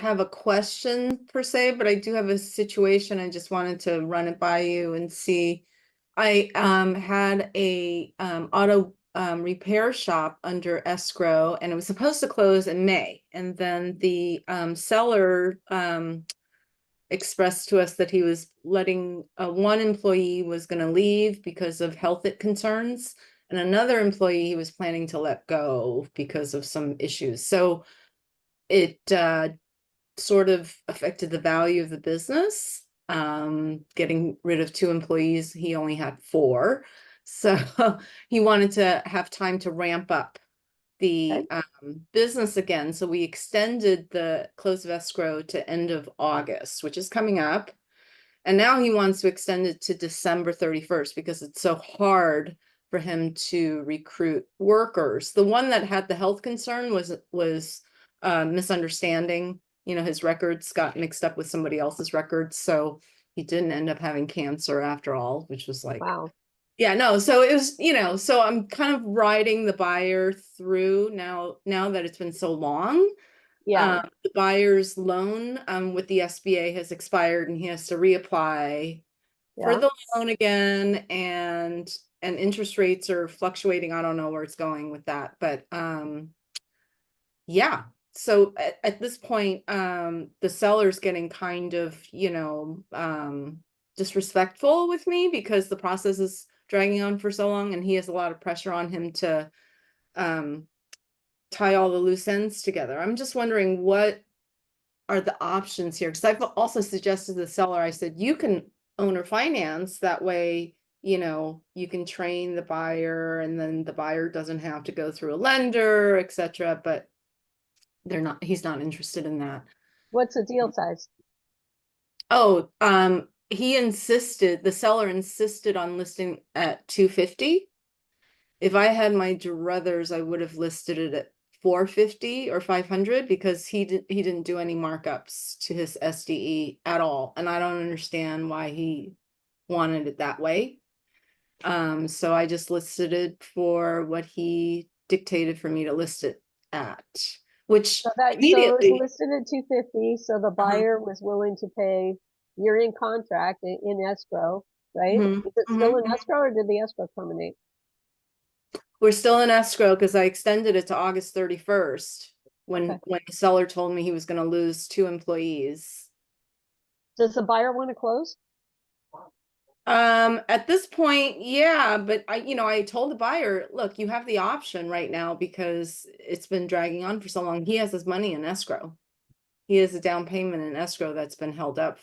have a question per se, but I do have a situation. I just wanted to run it by you and see. I had a auto repair shop under escrow, and it was supposed to close in May. And then the seller expressed to us that he was letting one employee was going to leave because of health concerns, and another employee he was planning to let go because of some issues. So it sort of affected the value of the business. Getting rid of 2 employees, he only had 4. So he wanted to have time to ramp up Okay. the business again. So we extended the close of escrow to end of August, which is coming up. And now he wants to extend it to December 31st because it's so hard for him to recruit workers. The one that had the health concern was misunderstanding. You know, his records got mixed up with somebody else's records, so he didn't end up having cancer after all, which was like, Wow. yeah, no. So it was, so I'm kind of riding the buyer through now that it's been so long. Yeah. The buyer's loan with the SBA has expired, and he has to reapply for Yeah. the loan again, and interest rates are fluctuating. I don't know where it's going with that, but yeah. So at this point, the seller's getting kind of, disrespectful with me because the process is dragging on for so long, and he has a lot of pressure on him to um tie all the loose ends together. I'm just wondering what are the options here, because I've also suggested to the seller, I said, you can owner finance, that way, you can train the buyer, and then the buyer doesn't have to go through a lender, etc. But he's not interested in that. What's the deal size? Oh, the seller insisted on listing at 250. If I had my druthers, I would have listed it at 450 or 500, because he didn't do any markups to his SDE at all, and I don't understand why he wanted it that way. So I just listed it for what he dictated for me to list it at, which So it was immediately. listed at 250. So the uh buyer was willing to pay. You're in contract in escrow, right? mhm, Is it still mhm, in mhm. escrow or did the escrow terminate? We're still in escrow because I extended it to August 31st when Okay. the seller told me he was going to lose 2 employees. Does the buyer want to close? At this point, yeah, but I told the buyer, look, you have the option right now because it's been dragging on for so long. He has his money in escrow. He has a down payment in escrow that's been held up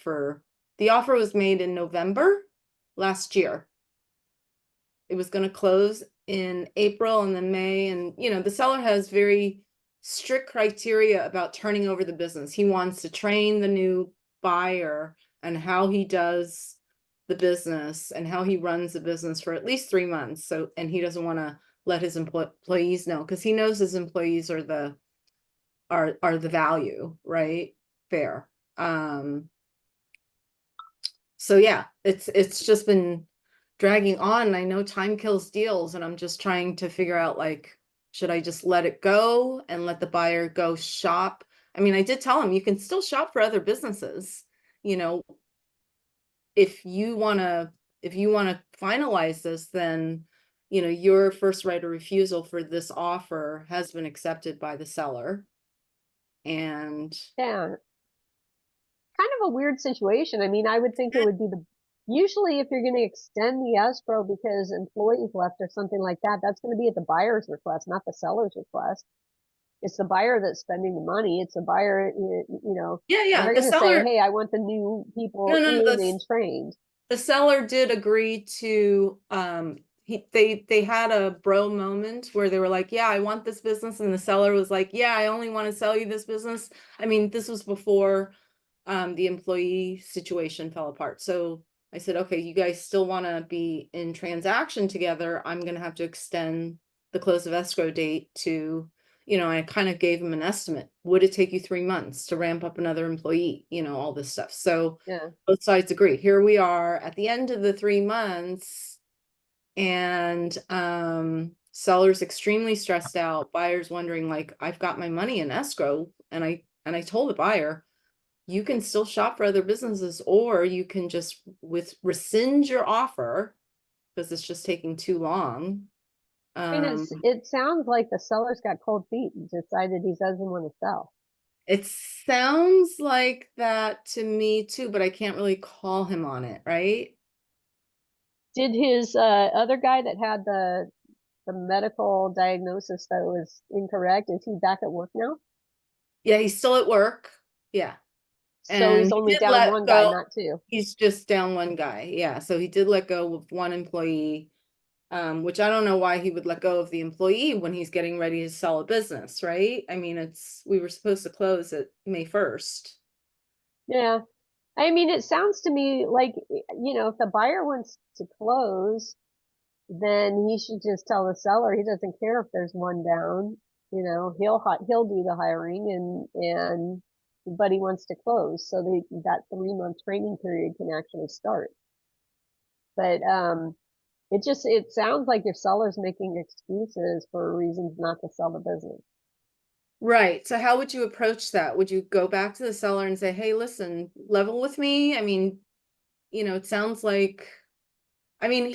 the offer was made in November last year. It was going to close in April and then May. And, the seller has very strict criteria about turning over the business. He wants to train the new buyer and how he does the business and how he runs the business for at least 3 months. So, and he doesn't want to let his employees know, because he knows his employees are the value, right? Fair. So yeah, it's just been dragging on. I know time kills deals, and I'm just trying to figure out, like, should I just let it go and let the buyer go shop? I mean, I did tell him you can still shop for other businesses. You know, if you wanna finalize this, then your first right of refusal for this offer has been accepted by the seller. And Yeah. Kind of a weird situation. I mean, I would think it would be usually if you're going to extend the escrow because employees left or something like that, that's going to be at the buyer's request, not the seller's request. It's the buyer that's spending the money. It's the buyer, yeah, yeah, they're the going to say, seller, hey, I want the new no, people no, no, in and trained. the seller did agree to they had a bro moment where they were like, yeah, I want this business, and the seller was like, yeah, I only want to sell you this business. I mean, this was before the employee situation fell apart. So I said, okay, you guys still want to be in transaction together, I'm going to have to extend the close of escrow date to, I kind of gave him an estimate. Would it take you 3 months to ramp up another employee? All this stuff. So Yeah. both sides agree. Here we are at the end of the 3 months, and seller's extremely stressed out. Buyer's wondering, like, I've got my money in escrow, and I told the buyer, you can still shop for other businesses, or you can just rescind your offer because it's just taking too long. I mean, Um, it sounds like the seller's got cold feet and decided he doesn't want to sell. it sounds like that to me too, but I can't really call him on it, right? Did his other guy that had the medical diagnosis that was incorrect, is he back at work now? Yeah, he's still at work. Yeah. So And he's he only did down let one guy, go. not two. He's just down one guy. Yeah. So he did let go of one employee, which I don't know why he would let go of the employee when he's getting ready to sell a business, right? I mean, we were supposed to close at May 1st. Yeah. I mean, it sounds to me like, if the buyer wants to close, then he should just tell the seller he doesn't care if there's one down. He'll do the hiring but he wants to close so that 3-month training period can actually start. But it sounds like your seller's making excuses for reasons not to sell the business. Right. So how would you approach that? Would you go back to the seller and say, "Hey, listen, level with me"? I mean, it sounds like, I mean,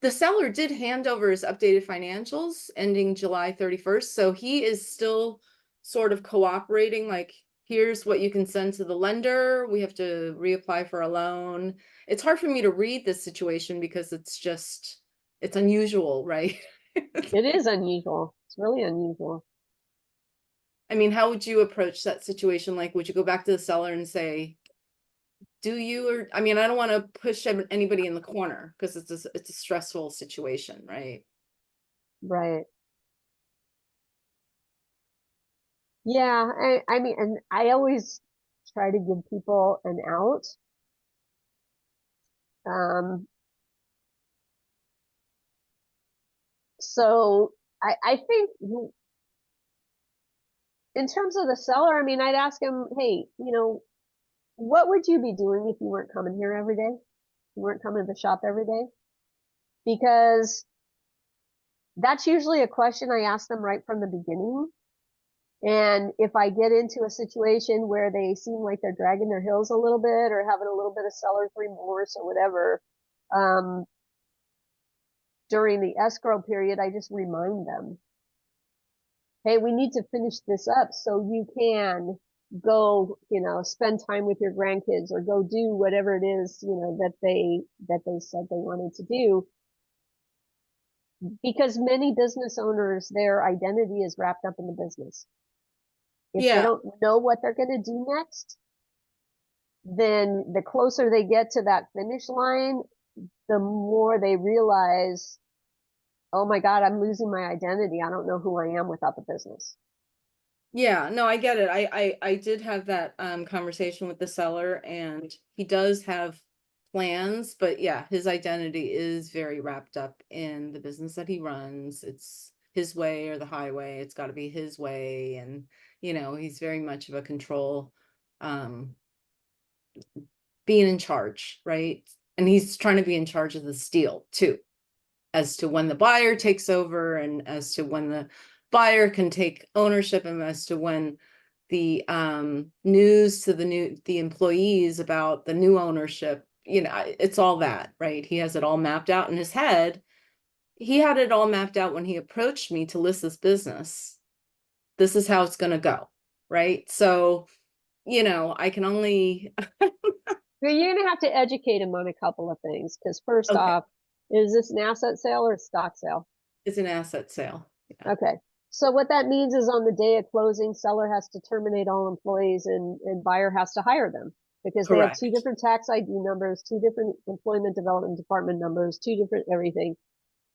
the seller did hand over his updated financials ending July 31st. So he is still sort of cooperating, like, here's what you can send to the lender. We have to reapply for a loan. It's hard for me to read this situation because it's unusual, right? It is unusual. It's really unusual. I mean, how would you approach that situation? Like, would you go back to the seller and say, do you, or, I mean, I don't want to push anybody in the corner because it's a stressful situation, right? Right. Yeah, I mean, and I always try to give people an out. Um, so I think in terms of the seller, I mean, I'd ask him, hey, what would you be doing if you weren't coming here every day? You weren't coming to the shop every day? Because that's usually a question I ask them right from the beginning. And if I get into a situation where they seem like they're dragging their heels a little bit or having a little bit of seller's remorse or whatever, um, during the escrow period, I just remind them, hey, we need to finish this up so you can go, spend time with your grandkids or go do whatever it is, that they said they wanted to do. Because many business owners, their identity is wrapped up in the business. If they Yeah. don't know what they're going to do next, then the closer they get to that finish line, the more they realize, oh my God, I'm losing my identity. I don't know who I am without the business. Yeah, no, I get it. I did have that conversation with the seller, and he does have plans, but yeah, his identity is very wrapped up in the business that he runs. It's his way or the highway. It's got to be his way, and he's very much of a control, um being in charge, right? And he's trying to be in charge of the steel too, as to when the buyer takes over and as to when the buyer can take ownership and as to when the news to the employees about the new ownership, it's all that, right? He has it all mapped out in his head. He had it all mapped out when he approached me to list this business. This is how it's going to go, right? So, I can only But you're going to have to educate them on a couple of things. Because first okay, off, is this an asset sale or a stock sale? it's an asset sale. Yeah, Okay. So what that means is on the day of closing, seller has to terminate all employees and buyer has to hire them because they have two correct. different tax ID numbers, two different employment development department numbers, two different everything.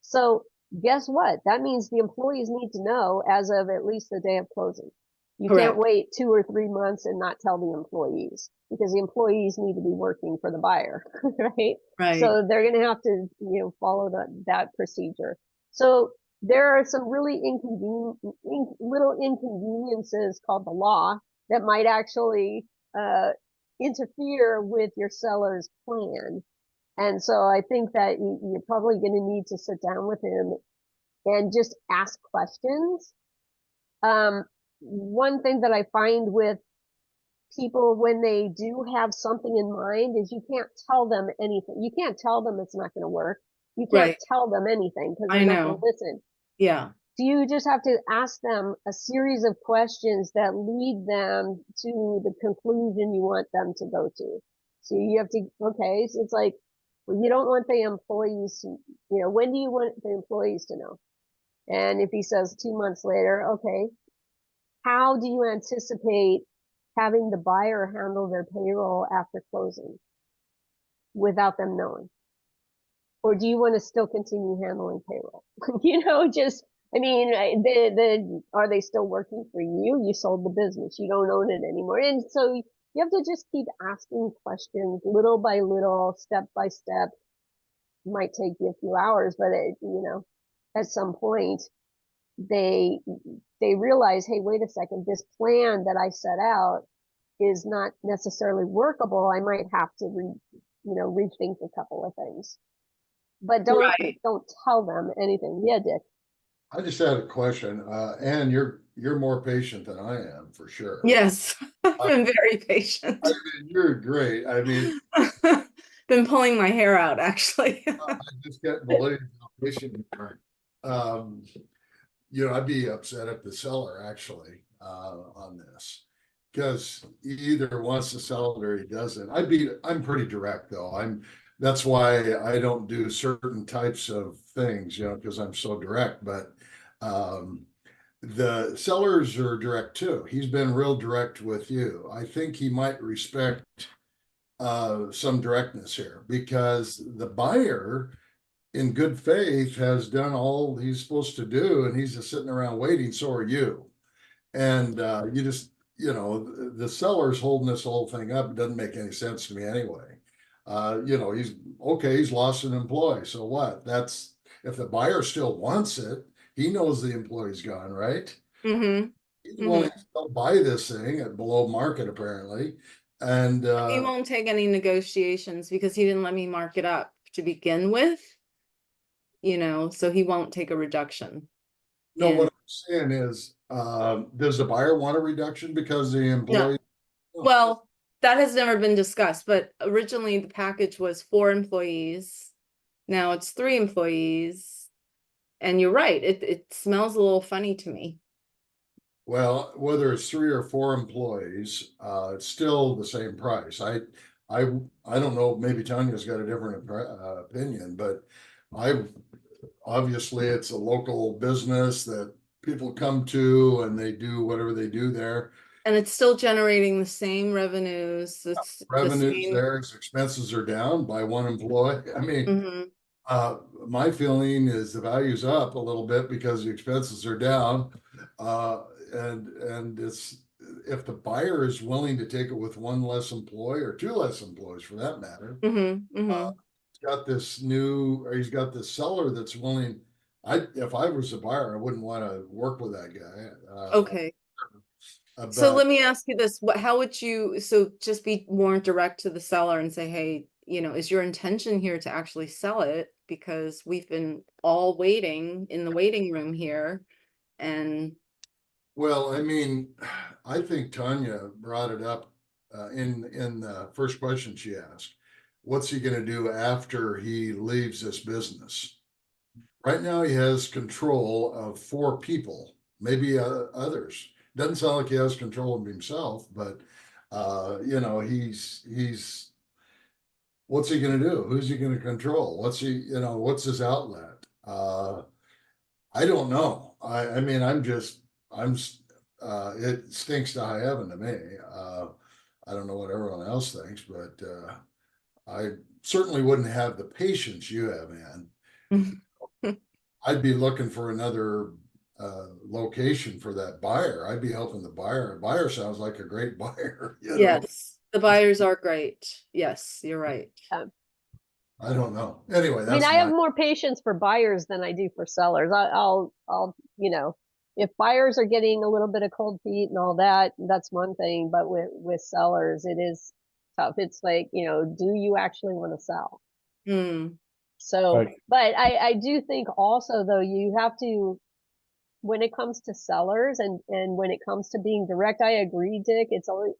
So guess what? That means the employees need to know as of at least the day of closing. You can't Correct. wait 2 or 3 months and not tell the employees because the employees need to be working for the buyer, right? Right. So they're going to have to, follow that procedure. So there are some really little inconveniences called the law that might actually interfere with your seller's plan. And so I think that you're probably going to need to sit down with him and just ask questions. Um, One thing that I find with people, when they do have something in mind, is you can't tell them anything. You can't tell them it's not going to work. You can't Right. tell them anything because I they're not going to know. listen. Yeah. So you just have to ask them a series of questions that lead them to the conclusion you want them to go to. So you have to, okay, so it's like, well, you don't want the employees to, when do you want the employees to know? And if he says 2 months later, okay, how do you anticipate having the buyer handle their payroll after closing without them knowing? Or do you want to still continue handling payroll? Just, I mean, are they still working for you? You sold the business. You don't own it anymore. And so you have to just keep asking questions little by little, step by step. It might take you a few hours, but at some point they realize, hey, wait a second, this plan that I set out is not necessarily workable. I might have to rethink a couple of things. But Right. don't tell them anything. Yeah, Dick. I just had a question. Ann, you're more patient than I am for sure. Yes. I've I, been very I patient. mean, you're great. I mean, Been pulling my hair out, actually. I just can't believe how patient you are. Um, I'd be upset at the seller actually on this because he either wants to sell it or he doesn't. I'm pretty direct though. That's why I don't do certain types of things, because I'm so direct. But um, the sellers are direct too. He's been real direct with you. I think he might respect some directness here because the buyer in good faith has done all he's supposed to do and he's just sitting around waiting. So are you. And you just, the seller's holding this whole thing up. It doesn't make any sense to me anyway. He's okay, he's lost an employee. So what? That's if the buyer still wants it, he knows the employee's gone, right? Hmm. He's Hmm. willing to still buy this thing at below market, apparently. And He won't take any negotiations because he didn't let me mark it up to begin with, so he won't take a reduction. no, what And I'm saying is, does the buyer want a reduction because the no, employee? Oh, well, that has never been discussed, but originally the package was 4 employees. Now it's 3 employees. And you're right, it smells a little funny to me. well, whether it's 3 or 4 employees, it's still the same price. I, I don't know. Maybe Tanya's got a different opinion, but I obviously it's a local business that people come to and they do whatever they do there. And it's still generating the same revenues. It's the Revenues same. there, expenses are down by one employee. I mean, Mhm. my feeling is the value's up a little bit because the expenses are down. And it's if the buyer is willing to take it with one less employee or two less employees for that matter, Mhm. uh, Mhm. he's got this seller that's willing. If I was a buyer, I wouldn't want to work with that guy. Okay. So But let me ask you this, how would you, so just be more direct to the seller and say, hey, is your intention here to actually sell it? Because we've been all waiting in the waiting room here and well, I mean, I think Tanya brought it up in the first question she asked. What's he going to do after he leaves this business? Right now, he has control of 4 people, maybe others. Doesn't sound like he has control of himself, but he's what's he going to do? Who's he going to control? What's his outlet? I don't know. I mean, I'm it stinks to high heaven to me. I don't know what everyone else thinks, but I certainly wouldn't have the patience you have, man. I'd be looking for another location for that buyer. I'd be helping the buyer. Buyer sounds like a great buyer, yes, the buyers are great. Yes, you're right. I don't know. Anyway, I mean, that's I have my more patience for buyers than I do for sellers. I'll, if buyers are getting a little bit of cold feet and all that, that's one thing. But with sellers, it is tough. It's like, do you actually want to sell? Hmm. So, like but I do think also though, you have to when it comes to sellers and when it comes to being direct, I agree, Dick. It's always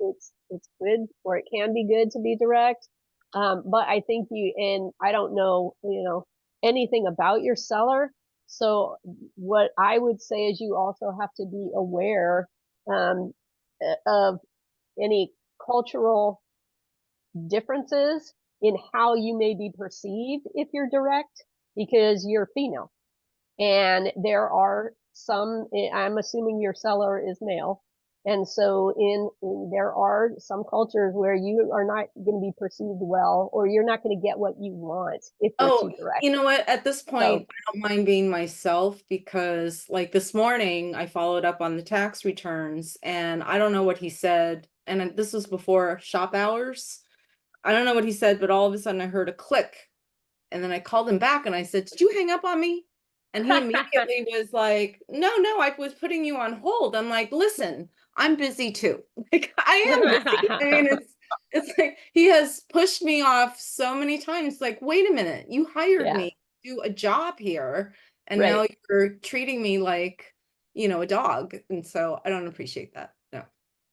it's good, or it can be good to be direct. But I think and I don't know, anything about your seller. So what I would say is you also have to be aware um, of any cultural differences in how you may be perceived if you're direct, because you're female. And there are some, I'm assuming your seller is male. And so there are some cultures where you are not going to be perceived well, or you're not going to get what you want if you're Oh, too direct. you know what? At this So, point, I don't mind being myself, because like this morning I followed up on the tax returns and I don't know what he said. And this was before shop hours. I don't know what he said, but all of a sudden I heard a click. And then I called him back and I said, "Did you hang up on me?" And he immediately was like, "No, no, I was putting you on hold." I'm like, "Listen, I'm busy too." Like, I am busy. I mean, it's like he has pushed me off so many times. Like, wait a minute, you hired yeah, me to do a job here, and right. now you're treating me like, a dog. And so I don't appreciate that. No.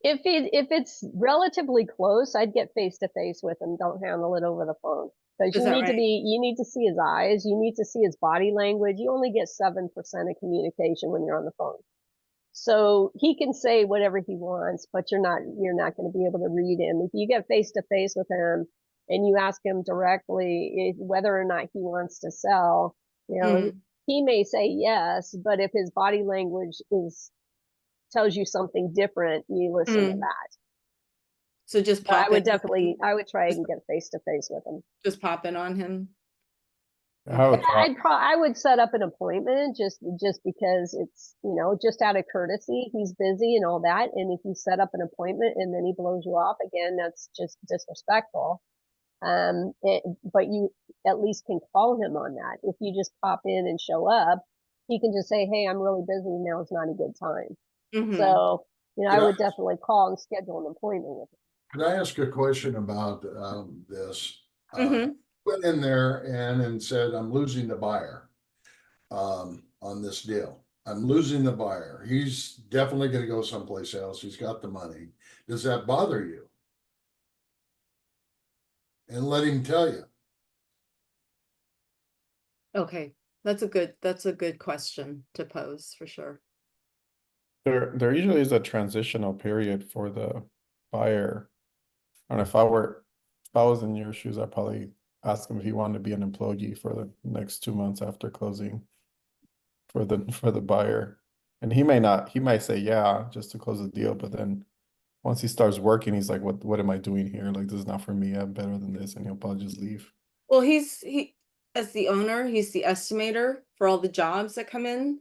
If it's relatively close, I'd get face to face with him. Don't handle it over the phone, because Is that right? you need to see his eyes, you need to see his body language. You only get 7% of communication when you're on the phone. So he can say whatever he wants, but you're not going to be able to read him. If you get face to face with him and you ask him directly whether or not he wants to sell, Mm, he may say yes, but if his body language tells you something different, you listen to mm. that. So just But pop in, I would try just, and get face to face with him. just pop in on him. I would Okay. try. I would set up an appointment just because it's, just out of courtesy. He's busy and all that. And if you set up an appointment and then he blows you off again, that's just disrespectful. But you at least can call him on that. If you just pop in and show up, he can just say, "Hey, I'm really busy. Now is not a good time." Mm-hmm. So, I Could I, would definitely call and schedule an appointment with him. could I ask a question about this? Mm-hmm. Went in there and said, "I'm losing the buyer on this deal. I'm losing the buyer. He's definitely going to go someplace else. He's got the money. Does that bother you?" And let him tell you. Okay, that's a good question to pose for sure. There usually is a transitional period for the buyer. And if I was in your shoes, I'd probably ask him if he wanted to be an employee for the next 2 months after closing for the buyer. And he might say yeah, just to close the deal, but then once he starts working, he's like, what am I doing here? Like, this is not for me. I'm better than this, and he'll probably just leave. Well, he as the owner, he's the estimator for all the jobs that come in.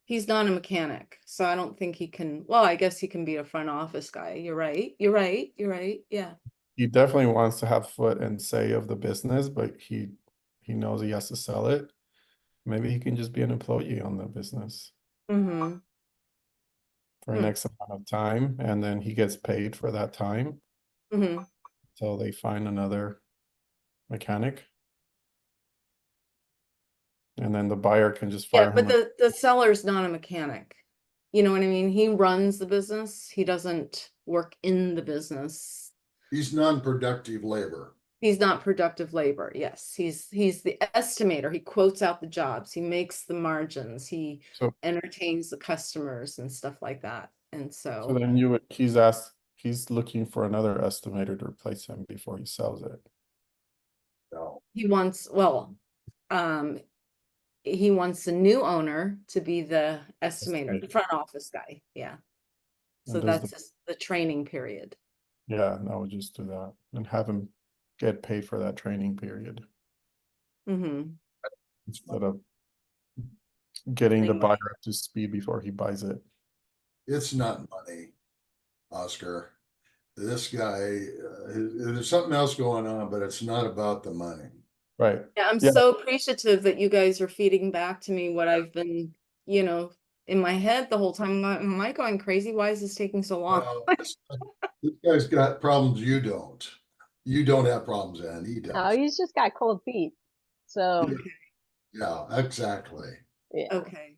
He's not a mechanic, so I don't think he can. Well, I guess he can be a front office guy. You're right. You're right. You're right. Yeah. He definitely wants to have foot and say of the business, but he knows he has to sell it. Maybe he can just be an employee on the business Mm-hmm. for an X amount of time, and then he gets paid for that time Mm-hmm. until they find another mechanic. And then the buyer can just Yeah, fire but him. the seller's not a mechanic. You know what I mean? He runs the business. He doesn't work in the business. He's non-productive labor. He's not productive labor. Yes, he's the estimator. He quotes out the jobs. He makes the margins. He So entertains the customers and stuff like that. And so so then he's looking for another estimator to replace him before he sells it. No. he wants, well, he wants the new owner to be the estimator, the front office guy. Yeah. So And does that's just the training period. yeah, I would just do that and have him get paid for that training period Mm-hmm. instead of getting the Anyway. buyer up to speed before he buys it. It's not money, Oscar. This guy, there's something else going on, but it's not about the money. Right. Yeah, I'm Yeah. so appreciative that you guys are feeding back to me what I've been, in my head the whole time. Am I going crazy? Why is this taking so long? This guy's got problems you don't. You don't have problems, and he No, does. he's just got cold feet. So Okay. Yeah, exactly. yeah. Okay.